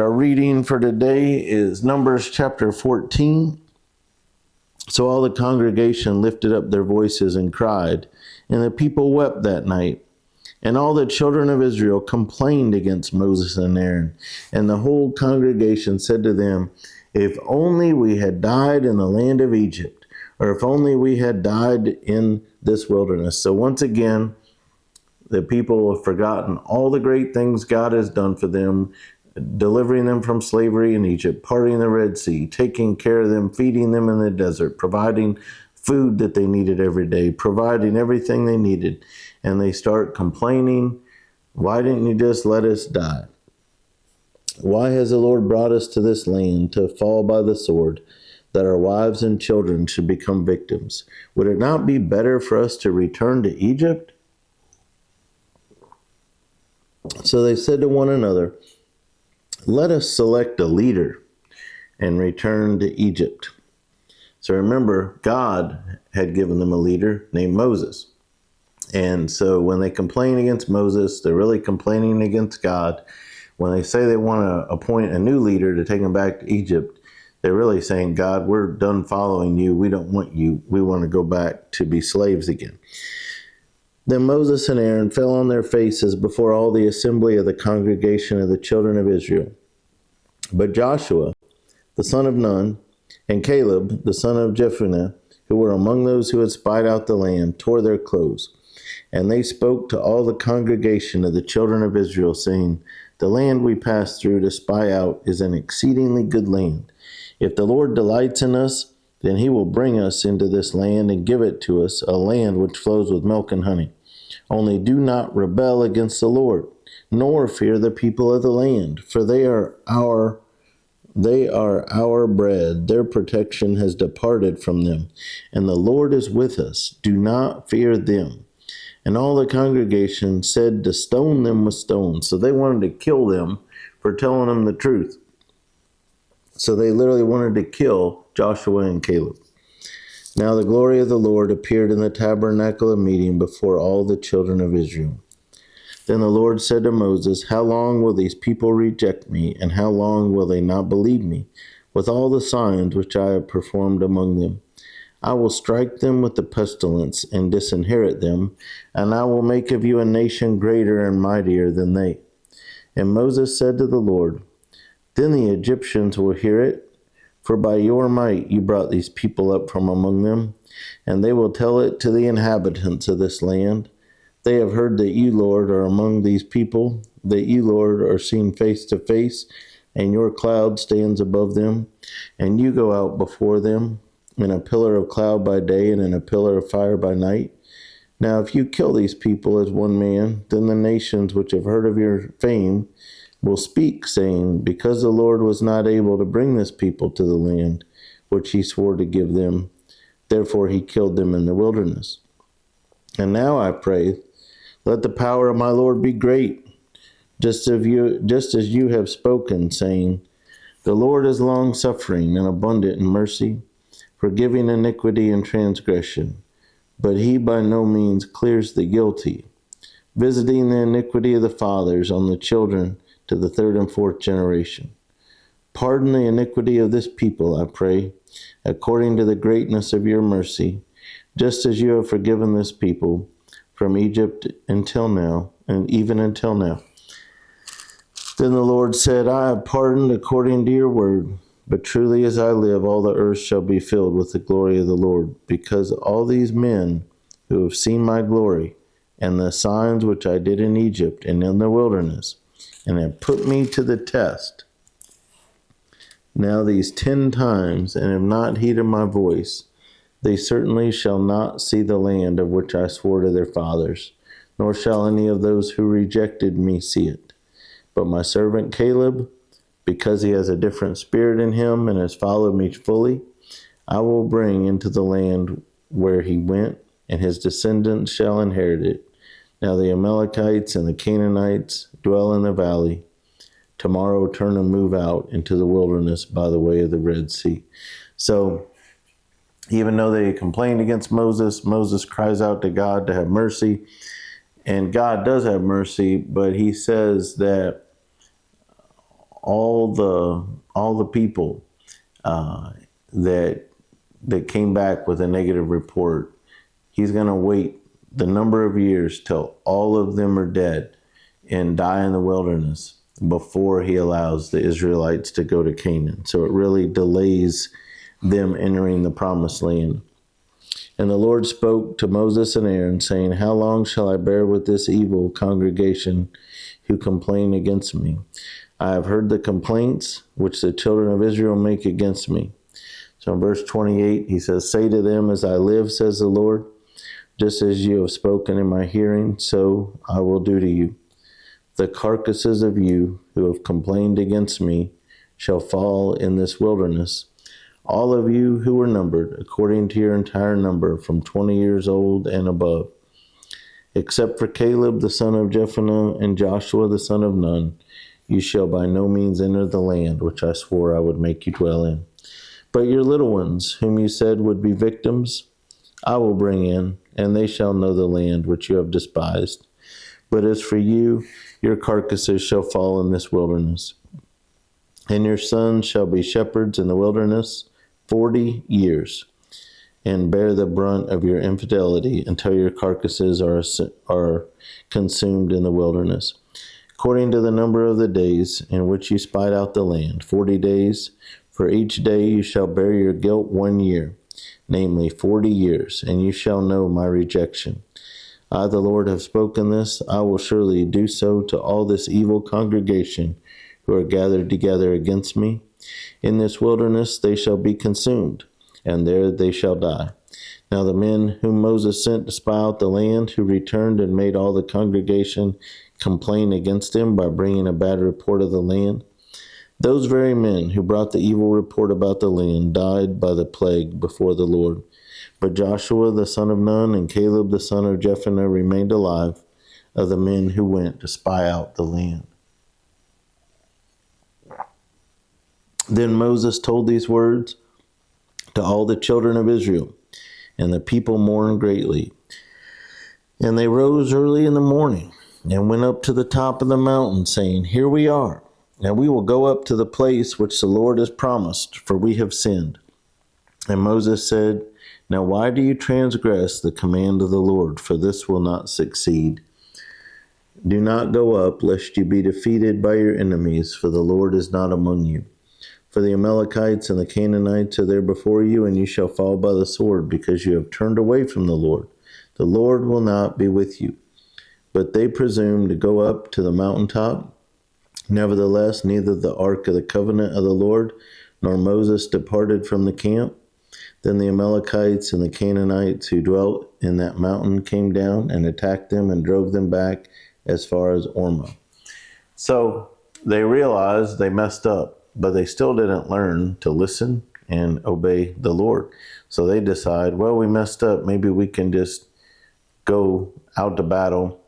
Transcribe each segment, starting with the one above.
our reading for today is Numbers chapter 14. So all the congregation lifted up their voices and cried, and the people wept that night. And all the children of Israel complained against Moses and Aaron. And the whole congregation said to them, if only we had died in the land of Egypt, or if only we had died in this wilderness. So once again, the people have forgotten all the great things God has done for them, delivering them from slavery in Egypt, parting the Red Sea, taking care of them, feeding them in the desert, providing food that they needed every day, providing everything they needed. And they start complaining, why didn't you just let us die? Why has the Lord brought us to this land to fall by the sword, that our wives and children should become victims? Would it not be better for us to return to Egypt? So they said to one another, let us select a leader and return to Egypt. So remember, God had given them a leader named Moses. And so when they complain against Moses, they're really complaining against God. When they say they want to appoint a new leader to take them back to Egypt, they're really saying, God, we're done following you. We don't want you. We want to go back to be slaves again. Then Moses and Aaron fell on their faces before all the assembly of the congregation of the children of Israel. But Joshua, the son of Nun, and Caleb, the son of Jephunneh, who were among those who had spied out the land, tore their clothes. And they spoke to all the congregation of the children of Israel, saying, the land we passed through to spy out is an exceedingly good land. If the Lord delights in us, then he will bring us into this land and give it to us, a land which flows with milk and honey. Only do not rebel against the Lord, nor fear the people of the land, for they are our bread. Their protection has departed from them, and the Lord is with us. Do not fear them. And all the congregation said to stone them with stones. So they wanted to kill them for telling them the truth. So they literally wanted to kill Joshua and Caleb. Now the glory of the Lord appeared in the tabernacle of meeting before all the children of Israel. Then the Lord said to Moses, how long will these people reject me, and how long will they not believe me, with all the signs which I have performed among them? I will strike them with the pestilence and disinherit them, and I will make of you a nation greater and mightier than they. And Moses said to the Lord, then the Egyptians will hear it, for by your might you brought these people up from among them, and they will tell it to the inhabitants of this land. They have heard that you, Lord, are among these people, that you, Lord, are seen face to face, and your cloud stands above them, and you go out before them in a pillar of cloud by day and in a pillar of fire by night. Now if you kill these people as one man, then the nations which have heard of your fame will speak, saying, because the Lord was not able to bring this people to the land which he swore to give them, therefore he killed them in the wilderness. And now I pray, let the power of my Lord be great, just as you have spoken, saying, the Lord is long-suffering and abundant in mercy, forgiving iniquity and transgression, but he by no means clears the guilty, visiting the iniquity of the fathers on the children to the third and fourth generation. Pardon the iniquity of this people, I pray, according to the greatness of your mercy, just as you have forgiven this people from Egypt until now, and even until now. Then the Lord said, I have pardoned according to your word, but truly as I live, all the earth shall be filled with the glory of the Lord, because all these men who have seen my glory, and the signs which I did in Egypt and in the wilderness, and have put me to the test, now these 10 times, and have not heeded my voice, they certainly shall not see the land of which I swore to their fathers, nor shall any of those who rejected me see it. But my servant Caleb, because he has a different spirit in him and has followed me fully, I will bring into the land where he went, and his descendants shall inherit it. Now the Amalekites and the Canaanites dwell in the valley. Tomorrow turn and move out into the wilderness by the way of the Red Sea. So even though they complained against Moses, Moses cries out to God to have mercy. And God does have mercy, but he says that all the people that came back with a negative report. He's going to wait the number of years till all of them are dead and die in the wilderness before he allows the Israelites to go to Canaan. So it really delays them entering the promised land. And the Lord spoke to Moses and Aaron, saying, how long shall I bear with this evil congregation who complain against me? I have heard the complaints which the children of Israel make against me. So in verse 28, he says, say to them, as I live, says the Lord, just as you have spoken in my hearing, so I will do to you. The carcasses of you who have complained against me shall fall in this wilderness. All of you who were numbered, according to your entire number, from 20 years old and above, except for Caleb the son of Jephunneh and Joshua the son of Nun, you shall by no means enter the land which I swore I would make you dwell in. But your little ones, whom you said would be victims, I will bring in, and they shall know the land which you have despised. But as for you, your carcasses shall fall in this wilderness. And your sons shall be shepherds in the wilderness 40 years, and bear the brunt of your infidelity until your carcasses are consumed in the wilderness. According to the number of the days in which you spied out the land, 40 days, for each day you shall bear your guilt 1 year, namely 40 years, and you shall know my rejection. I, the Lord, have spoken this. I will surely do so to all this evil congregation who are gathered together against me. In this wilderness they shall be consumed, and there they shall die. Now the men whom Moses sent to spy out the land, who returned and made all the congregation complain against him by bringing a bad report of the land, those very men who brought the evil report about the land died by the plague before the Lord. But Joshua the son of Nun and Caleb the son of Jephunneh remained alive, of the men who went to spy out the land. Then Moses told these words to all the children of Israel, and the people mourned greatly. And they rose early in the morning and went up to the top of the mountain, saying, here we are, and we will go up to the place which the Lord has promised, for we have sinned. And Moses said, now why do you transgress the command of the Lord? For this will not succeed. Do not go up, lest you be defeated by your enemies, for the Lord is not among you. For the Amalekites and the Canaanites are there before you, and you shall fall by the sword, because you have turned away from the Lord. The Lord will not be with you. But they presumed to go up to the mountaintop. Nevertheless, neither the ark of the covenant of the Lord nor Moses departed from the camp. Then the Amalekites and the Canaanites who dwelt in that mountain came down and attacked them and drove them back as far as Ormah. So they realized they messed up, but they still didn't learn to listen and obey the Lord. So they decide, well, we messed up. Maybe we can just go out to battle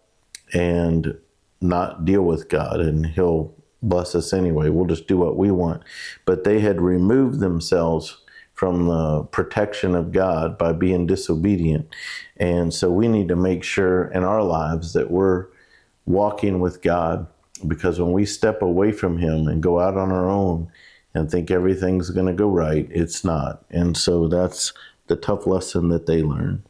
and not deal with God, and he'll bless us anyway. We'll just do what we want. But they had removed themselves from the protection of God by being disobedient. And so we need to make sure in our lives that we're walking with God, because when we step away from him and go out on our own and think everything's going to go right, it's not. And so that's the tough lesson that they learned.